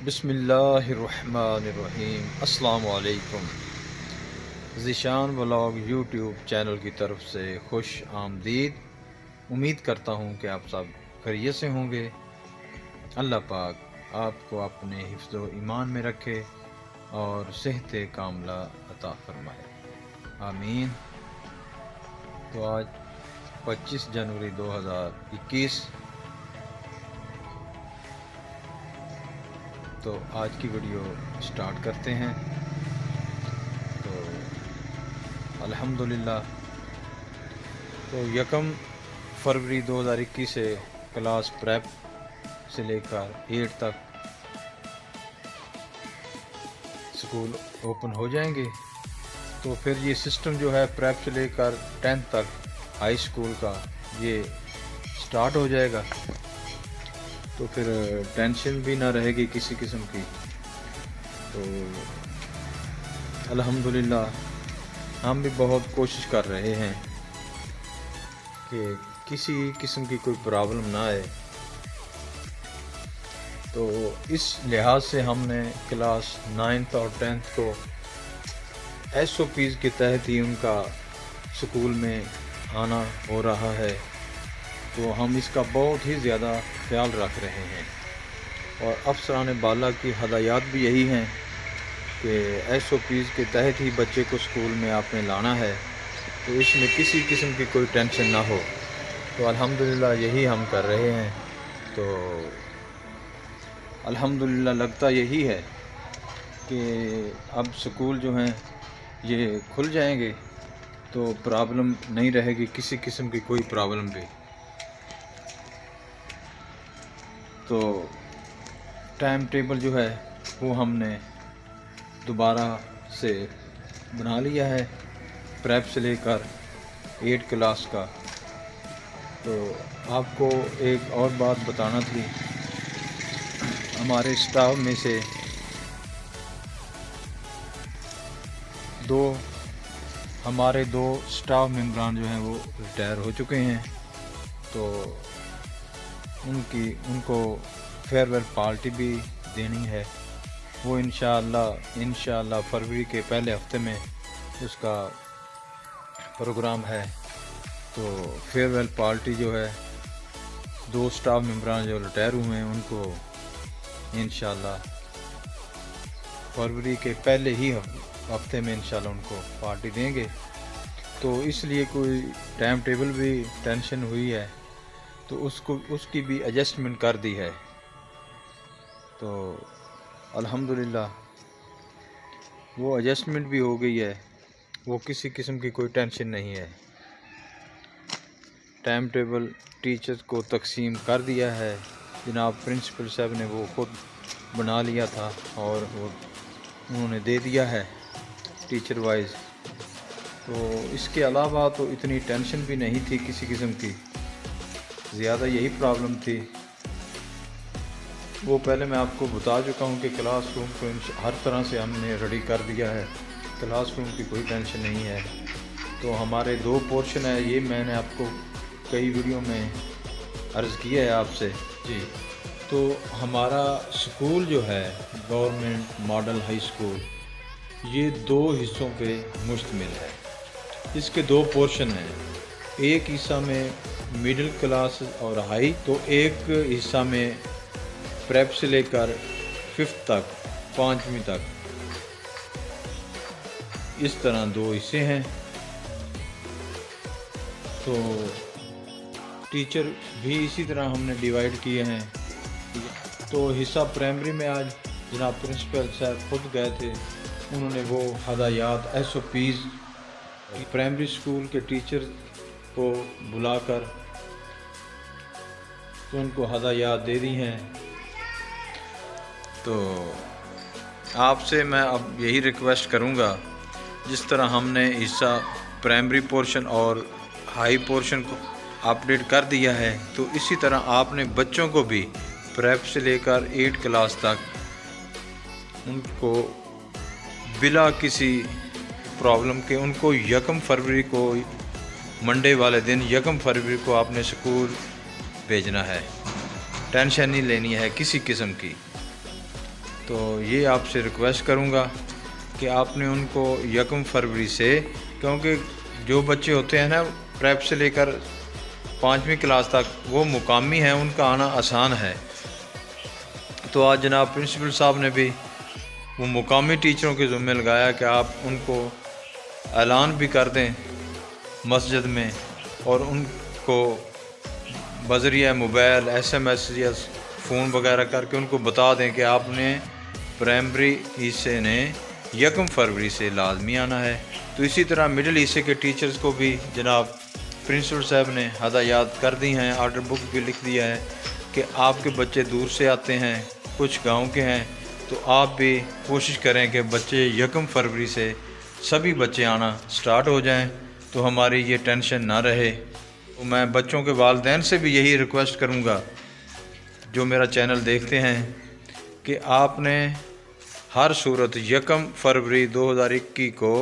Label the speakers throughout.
Speaker 1: بسم اللہ الرحمن الرحیم۔ السلام علیکم۔ ذیشان ولاگ یوٹیوب چینل کی طرف سے خوش آمدید۔ امید کرتا ہوں کہ آپ سب خیریت سے ہوں گے۔ اللہ پاک آپ کو اپنے حفظ و ایمان میں رکھے اور صحت کاملہ عطا فرمائے، آمین۔ تو آج 25 جنوری 2021، تو آج کی ویڈیو سٹارٹ کرتے ہیں۔ تو الحمدللہ، تو 1 فروری 2021 سے کلاس پریپ سے لے کر 8 تک سکول اوپن ہو جائیں گے۔ تو پھر یہ سسٹم جو ہے پریپ سے لے کر 10 تک ہائی سکول کا یہ سٹارٹ ہو جائے گا، تو پھر ٹینشن بھی نہ رہے گی کسی قسم کی۔ تو الحمدللہ ہم بھی بہت کوشش کر رہے ہیں کہ کسی قسم کی کوئی پرابلم نہ آئے۔ تو اس لحاظ سے ہم نے کلاس 9 اور 10 کو SOPs کے تحت ہی ان کا سکول میں آنا ہو رہا ہے۔ تو ہم اس کا بہت ہی زیادہ خیال رکھ رہے ہیں، اور افسران بالا کی ہدایات بھی یہی ہیں کہ SOPs کے تحت ہی بچے کو سکول میں آپ نے لانا ہے، تو اس میں کسی قسم کی کوئی ٹینشن نہ ہو۔ تو الحمدللہ یہی ہم کر رہے ہیں۔ تو الحمدللہ لگتا یہی ہے کہ اب سکول جو ہیں یہ کھل جائیں گے تو پرابلم نہیں رہے گی کسی قسم کی کوئی پرابلم بھی۔ تو ٹائم ٹیبل جو ہے وہ ہم نے دوبارہ سے بنا لیا ہے پریپ سے لے کر 8 کلاس کا۔ تو آپ کو ایک اور بات بتانا تھی، ہمارے سٹاف میں سے ہمارے دو سٹاف ممبران جو ہیں وہ ریٹائر ہو چکے ہیں، تو ان کو فیئر پارٹی بھی دینی ہے۔ وہ انشاءاللہ فروری کے پہلے ہفتے میں اس کا پروگرام ہے۔ تو فیئر پارٹی جو ہے 2 سٹاف ممبران جو ریٹائر ہوئے ہیں ان کو انشاءاللہ فروری کے پہلے ہی ہفتے میں انشاءاللہ ان کو پارٹی دیں گے۔ تو اس لیے کوئی ٹائم ٹیبل بھی ٹینشن ہوئی ہے تو اس کی بھی ایڈجسٹمنٹ کر دی ہے۔ تو الحمدللہ وہ ایڈجسٹمنٹ بھی ہو گئی ہے، وہ کسی قسم کی کوئی ٹینشن نہیں ہے۔ ٹائم ٹیبل ٹیچرز کو تقسیم کر دیا ہے، جناب پرنسپل صاحب نے وہ خود بنا لیا تھا اور وہ انہوں نے دے دیا ہے ٹیچر وائز۔ تو اس کے علاوہ تو اتنی ٹینشن بھی نہیں تھی کسی قسم کی، زیادہ یہی پرابلم تھی۔ وہ پہلے میں آپ کو بتا چکا ہوں کہ کلاس روم کو ہر طرح سے ہم نے ریڈی کر دیا ہے، کلاس روم کی کوئی ٹینشن نہیں ہے۔ تو ہمارے 2 پورشن ہے، یہ میں نے آپ کو کئی ویڈیو میں عرض کیا ہے آپ سے جی۔ تو ہمارا سکول جو ہے گورنمنٹ ماڈل ہائی سکول، یہ 2 حصوں پہ مشتمل ہے۔ اس کے 2 پورشن ہیں، ایک حصہ میں مڈل کلاس اور ہائی، تو ایک حصہ میں پریپ سے لے کر 5 تک، 5ویں تک، اس طرح 2 حصے ہیں۔ تو ٹیچر بھی اسی طرح ہم نے ڈیوائیڈ کیے ہیں۔ تو حصہ پرائمری میں آج جناب پرنسپل صاحب خود گئے تھے، انہوں نے وہ ہدایات SOPs پرائمری اسکول کے ٹیچر کو بلا کر تو ان کو ہدایات دے دی ہیں۔ تو آپ سے میں اب یہی ریکویسٹ کروں گا، جس طرح ہم نے حصہ پرائمری پورشن اور ہائی پورشن کو اپڈیٹ کر دیا ہے، تو اسی طرح آپ نے بچوں کو بھی پریپ سے لے کر 8 کلاس تک ان کو بلا کسی پرابلم کے ان کو 1 فروری کو، منڈے والے دن 1 فروری کو آپ نے سکول بھیجنا ہے، ٹینشن نہیں لینی ہے کسی قسم کی۔ تو یہ آپ سے ریکویسٹ کروں گا کہ آپ نے ان کو 1 فروری سے، کیونکہ جو بچے ہوتے ہیں نا پریپ سے لے کر 5ویں کلاس تک وہ مقامی ہیں، ان کا آنا آسان ہے۔ تو آج جناب پرنسپل صاحب نے بھی وہ مقامی ٹیچروں کے ذمہ لگایا کہ آپ ان کو اعلان بھی کر دیں مسجد میں، اور ان کو بذریعہ موبائل SMS یا فون وغیرہ کر کے ان کو بتا دیں کہ آپ نے پرائمری حصے نے 1 فروری سے لازمی آنا ہے۔ تو اسی طرح مڈل حصے کے ٹیچرز کو بھی جناب پرنسپل صاحب نے ہدایات کر دی ہیں، آرڈر بک بھی لکھ دیا ہے کہ آپ کے بچے دور سے آتے ہیں، کچھ گاؤں کے ہیں، تو آپ بھی کوشش کریں کہ بچے 1 فروری سے سبھی بچے آنا سٹارٹ ہو جائیں، تو ہماری یہ ٹینشن نہ رہے۔ تو میں بچوں کے والدین سے بھی یہی ریکویسٹ کروں گا جو میرا چینل دیکھتے ہیں کہ آپ نے ہر صورت 1 فروری 2021 کو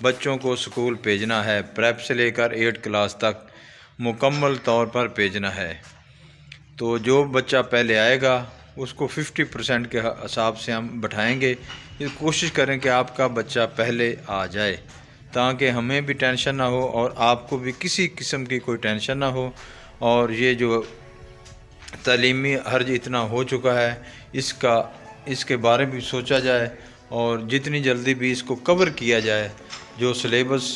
Speaker 1: بچوں کو سکول بھیجنا ہے، پریپ سے لے کر 8 کلاس تک مکمل طور پر بھیجنا ہے۔ تو جو بچہ پہلے آئے گا اس کو 50% کے حساب سے ہم بٹھائیں گے۔ یہ کوشش کریں کہ آپ کا بچہ پہلے آ جائے تاکہ ہمیں بھی ٹینشن نہ ہو اور آپ کو بھی کسی قسم کی کوئی ٹینشن نہ ہو، اور یہ جو تعلیمی حرج اتنا ہو چکا ہے اس کے بارے میں بھی سوچا جائے، اور جتنی جلدی بھی اس کو کور کیا جائے۔ جو سلیبس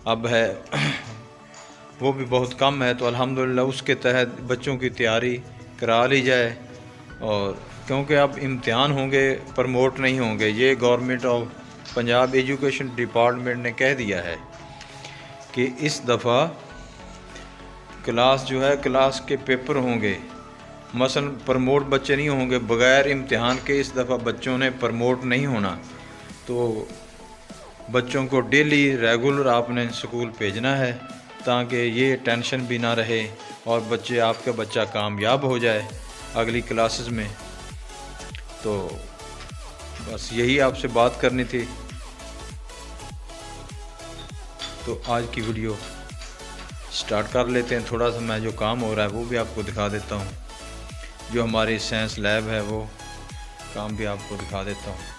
Speaker 1: اب ہے وہ بھی بہت کم ہے، تو الحمدللہ اس کے تحت بچوں کی تیاری کرا لی جائے، اور کیونکہ اب امتحان ہوں گے، پروموٹ نہیں ہوں گے۔ یہ government of Punjab education department نے کہہ دیا ہے کہ اس دفعہ کلاس کے پیپر ہوں گے، مثلا پروموٹ بچے نہیں ہوں گے، بغیر امتحان کے اس دفعہ بچوں نے پروموٹ نہیں ہونا۔ تو بچوں کو ڈیلی ریگولر آپ نے سکول بھیجنا ہے تاکہ یہ ٹینشن بھی نہ رہے اور آپ کا بچہ کامیاب ہو جائے اگلی کلاسز میں۔ تو بس یہی آپ سے بات کرنی تھی۔ تو آج کی ویڈیو سٹارٹ کر لیتے ہیں۔ تھوڑا سا میں جو کام ہو رہا ہے وہ بھی آپ کو دکھا دیتا ہوں، جو ہماری سائنس لیب ہے وہ کام بھی آپ کو دکھا دیتا ہوں۔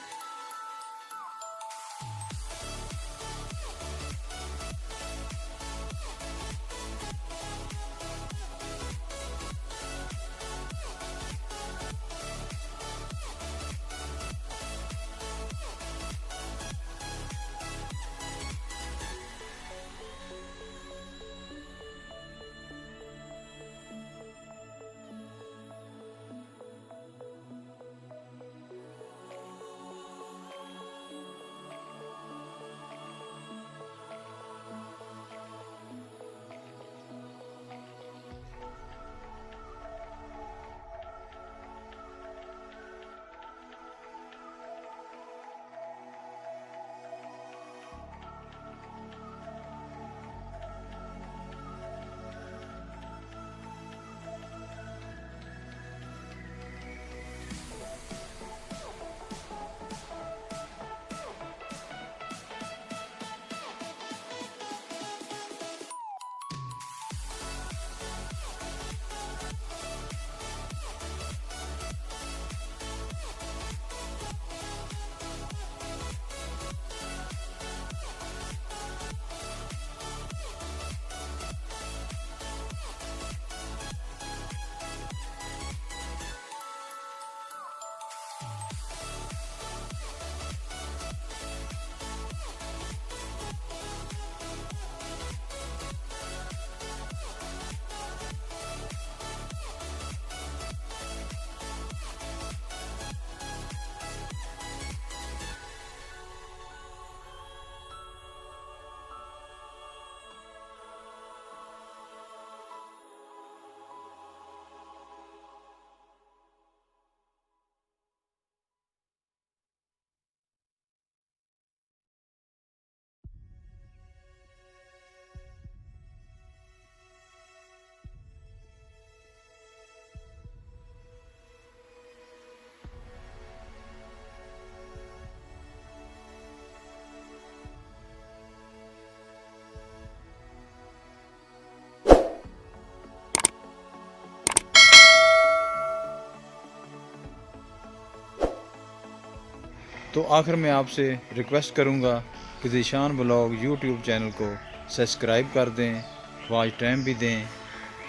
Speaker 1: تو آخر میں آپ سے ریکویسٹ کروں گا کہ ذیشان بلاگ یوٹیوب چینل کو سبسکرائب کر دیں، واچ ٹائم بھی دیں،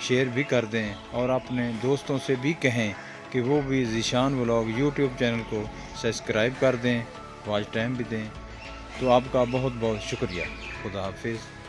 Speaker 1: شیئر بھی کر دیں، اور اپنے دوستوں سے بھی کہیں کہ وہ بھی ذیشان بلاگ یوٹیوب چینل کو سبسکرائب کر دیں، واچ ٹائم بھی دیں۔ تو آپ کا بہت بہت شکریہ۔ خدا حافظ۔